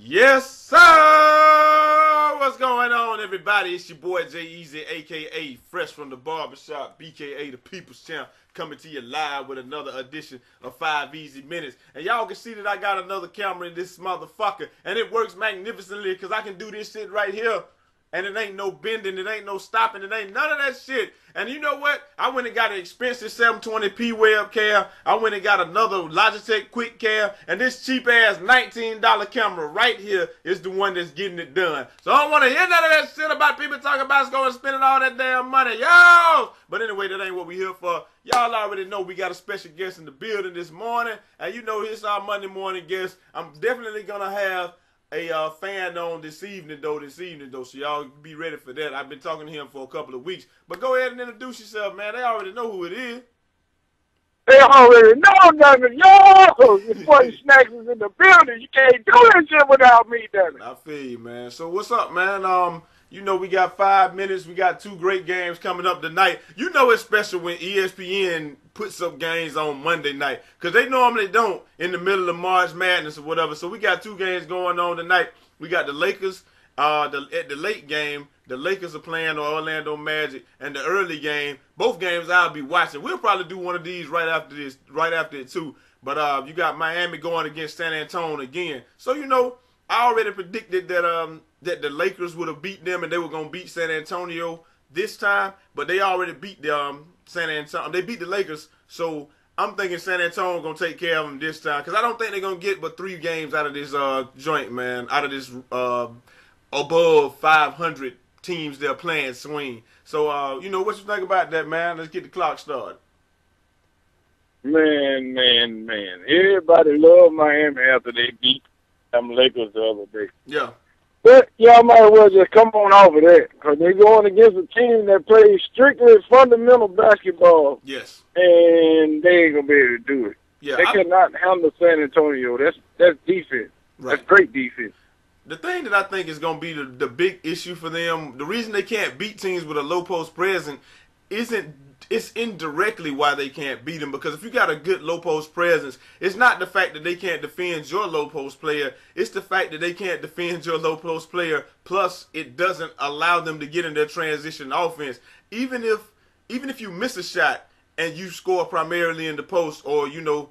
Yes, sir! What's going on, everybody? It's your boy Jay Easy, a.k.a. Fresh from the Barbershop, b.k.a. the People's Champ, coming to you live with another edition of 5 Easy Minutes. And y'all can see that I got another camera in this motherfucker, and it works magnificently because I can do this shit right here. And it ain't no bending, it ain't no stopping, it ain't none of that shit. And you know what? I went and got an expensive 720p webcam. I went and got another Logitech quick cam. And this cheap ass $19 camera right here is the one that's getting it done. So I don't want to hear none of that shit about people talking about going and spending all that damn money. Yo! But anyway, that ain't what we here for. Y'all already know we got a special guest in the building this morning. And you know, it's our Monday morning guest. I'm definitely going to have a fan on this evening though, so y'all be ready for that. I've been talking to him for a couple of weeks. But go ahead and introduce yourself, man. They already know who it is. They already know, damn it. Yo! Your boy Snacks is in the building. You can't do that shit without me, damn it. I feel you, man. So what's up, man? You know we got 5 minutes. We got 2 great games coming up tonight. You know it's special when ESPN puts up games on Monday night because they normally don't in the middle of March Madness or whatever. So we got 2 games going on tonight. We got the Lakers. At the late game, the Lakers are playing the Orlando Magic, and the early game, both games I'll be watching. We'll probably do one of these right after it too. But you got Miami going against San Antonio again. So you know, I already predicted that that the Lakers would have beat them and they were gonna beat San Antonio this time, but they already beat the San Antonio. They beat the Lakers, so I'm thinking San Antonio gonna take care of them this time because I don't think they're gonna get but 3 games out of this joint, man. Out of this above 500 teams they're playing swing. So you know what you think about that, man? Let's get the clock started. Man. Everybody loved Miami after they beat them Lakers the other day. Yeah. But y'all might as well just come on off of that because they're going against a team that plays strictly fundamental basketball. Yes. And they ain't going to be able to do it. Yeah, they cannot handle San Antonio. That's defense. Right. That's great defense. The thing that I think is going to be the big issue for them, the reason they can't beat teams with a low post presence it's indirectly why they can't beat them. Because if you got a good low post presence, it's not the fact that they can't defend your low post player. It's the fact that they can't defend your low post player. Plus, it doesn't allow them to get in their transition offense. Even if you miss a shot and you score primarily in the post, or you don't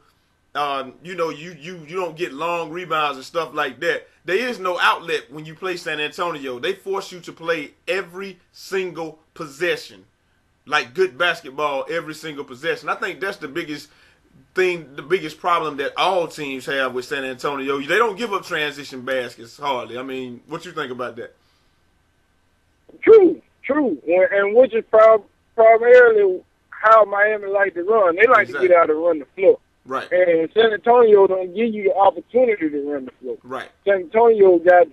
get long rebounds and stuff like that. There is no outlet when you play San Antonio. They force you to play every single possession. Like good basketball every single possession. I think that's the biggest thing, the biggest problem that all teams have with San Antonio. They don't give up transition baskets hardly. I mean, what you think about that? True. And which is primarily how Miami like to run. They like to get out and run the floor. Right. And San Antonio don't give you the opportunity to run the floor. Right. San Antonio got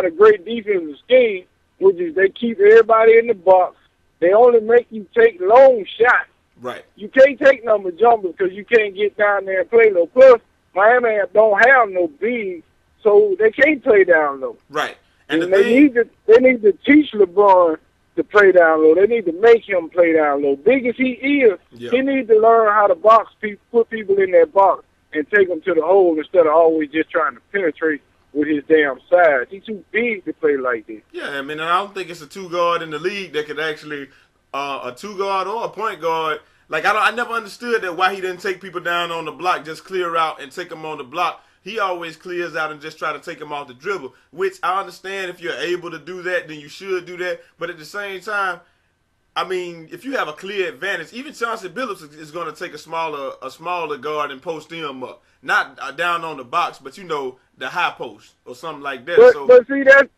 a great defensive scheme, which is they keep everybody in the box. They only make you take long shots. Right. You can't take number jumpers because you can't get down there and play low. Plus, Miami don't have no bigs, so they can't play down low. Right. And they need to teach LeBron to play down low. They need to make him play down low. Big as he is, he needs to learn how to box people, put people in that box, and take them to the hole instead of always just trying to penetrate with his damn size. He's too big to play like this. Yeah, I mean, I don't think it's a 2-guard in the league that could actually, a 2-guard or a point guard. Like, I never understood that why he didn't take people down on the block, just clear out and take them on the block. He always clears out and just try to take them off the dribble, which I understand if you're able to do that, then you should do that. But at the same time, I mean, if you have a clear advantage, even Chauncey Billups is going to take a smaller guard and post him up. Not down on the box, but, you know, the high post or something like that. But see, that's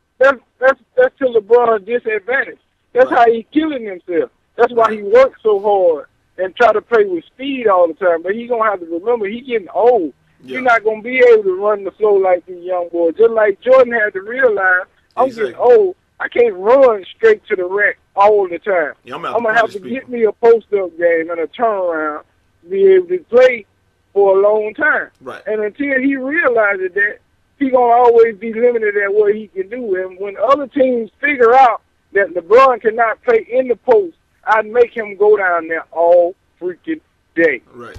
to LeBron's disadvantage. That's how he's killing himself. That's why he works so hard and try to play with speed all the time. But he's going to have to remember he's getting old. Yeah. You're not going to be able to run the floor like these young boys. Just like Jordan had to realize, I'm getting old. I can't run straight to the rack all the time. Yeah, I'm going to have to get me a post-up game and a turnaround to be able to play for a long time. Right. And until he realizes that, he's going to always be limited at what he can do. And when other teams figure out that LeBron cannot play in the post, I'd make him go down there all freaking day. Right.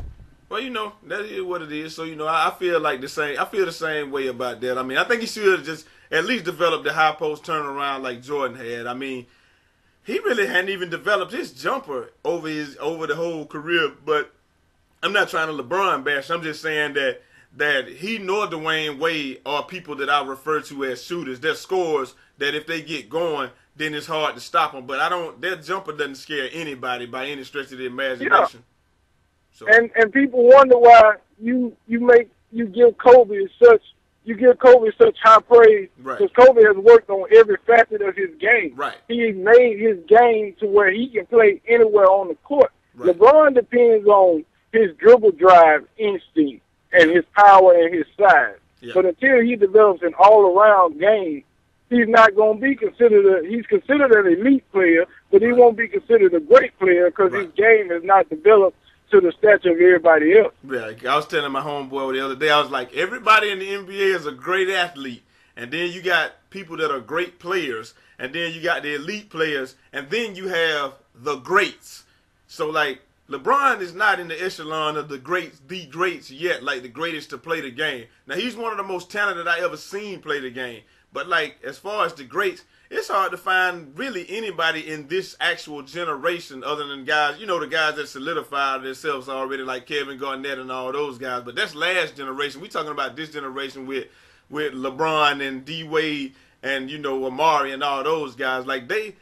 Well, you know, that is what it is. So, you know, I feel like the same. I feel the same way about that. I mean, I think he should have just at least developed the high post turnaround like Jordan had. I mean, he really hadn't even developed his jumper over the whole career. But I'm not trying to LeBron bash. I'm just saying that he nor Dwayne Wade are people that I refer to as shooters. They're scorers that if they get going, then it's hard to stop them. But their jumper doesn't scare anybody by any stretch of the imagination. Yeah. So. And people wonder why you give Kobe such high praise, because Kobe has worked on every facet of his game. Right. He made his game to where he can play anywhere on the court. Right. LeBron depends on his dribble drive instinct and his power and his size. Yeah. But until he develops an all-around game, he's not going to be considered he's considered an elite player, but he won't be considered a great player because his game has not developed to the stature of everybody else. Yeah, I was telling my homeboy the other day, I was like, everybody in the NBA is a great athlete, and then you got people that are great players, and then you got the elite players, and then you have the greats. So, like, LeBron is not in the echelon of the greats yet, like the greatest to play the game. Now, he's one of the most talented I ever seen play the game, but, like, as far as the greats, it's hard to find really anybody in this actual generation other than guys, you know, the guys that solidified themselves already, like Kevin Garnett and all those guys. But that's last generation. We're talking about this generation with LeBron and D Wade and, you know, Amari and all those guys. Like they're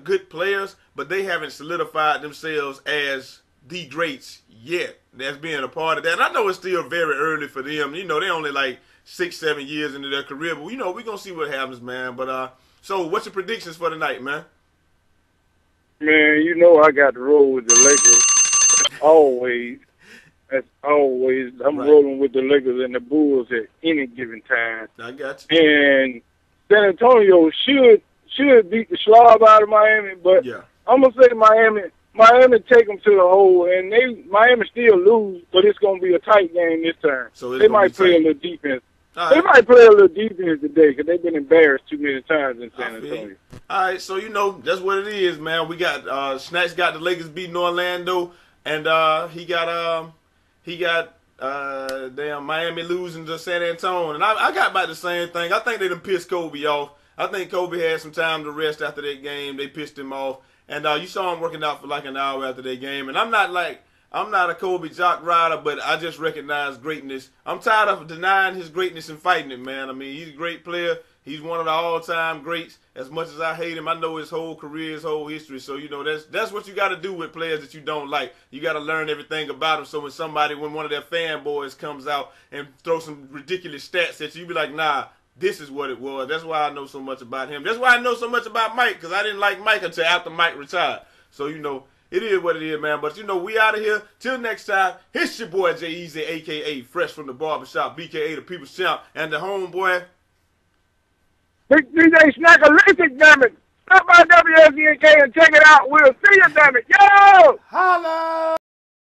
good players, but they haven't solidified themselves as the greats yet. That's being a part of that. And I know it's still very early for them. You know, they're only like 6-7 years into their career, but you know, we're gonna see what happens, man. But so, what's your predictions for tonight, man? Man, you know I got to roll with the Lakers. Always. As always. I'm rolling with the Lakers and the Bulls at any given time. I got you. And San Antonio should beat the slob out of Miami, but I'm going to say Miami take them to the hole, and Miami still lose, but it's going to be a tight game this time. So they might play a little defense. They might play a little defense today because they've been embarrassed too many times in San Antonio. All right, so you know that's what it is, man. We got Snacks got the Lakers beating Orlando, and he got Miami losing to San Antonio. And I got about the same thing. I think they done pissed Kobe off. I think Kobe had some time to rest after that game. They pissed him off, and you saw him working out for like an hour after that game. And I'm not a Kobe jock rider, but I just recognize greatness. I'm tired of denying his greatness and fighting it, man. I mean, he's a great player. He's one of the all-time greats. As much as I hate him, I know his whole career, his whole history. So, you know, that's what you got to do with players that you don't like. You got to learn everything about them. So when one of their fanboys comes out and throws some ridiculous stats at you, you be like, nah, this is what it was. That's why I know so much about him. That's why I know so much about Mike, because I didn't like Mike until after Mike retired. So, you know, it is what it is, man. But, you know, we out of here. Till next time, it's your boy Jay Easy, a.k.a. Fresh from the Barbershop, BKA the People's Champ, and the homeboy. Big DJ Snacker, listen, damn it. Stop by WSNK and check it out. We'll see you, damn it. Yo! Holla!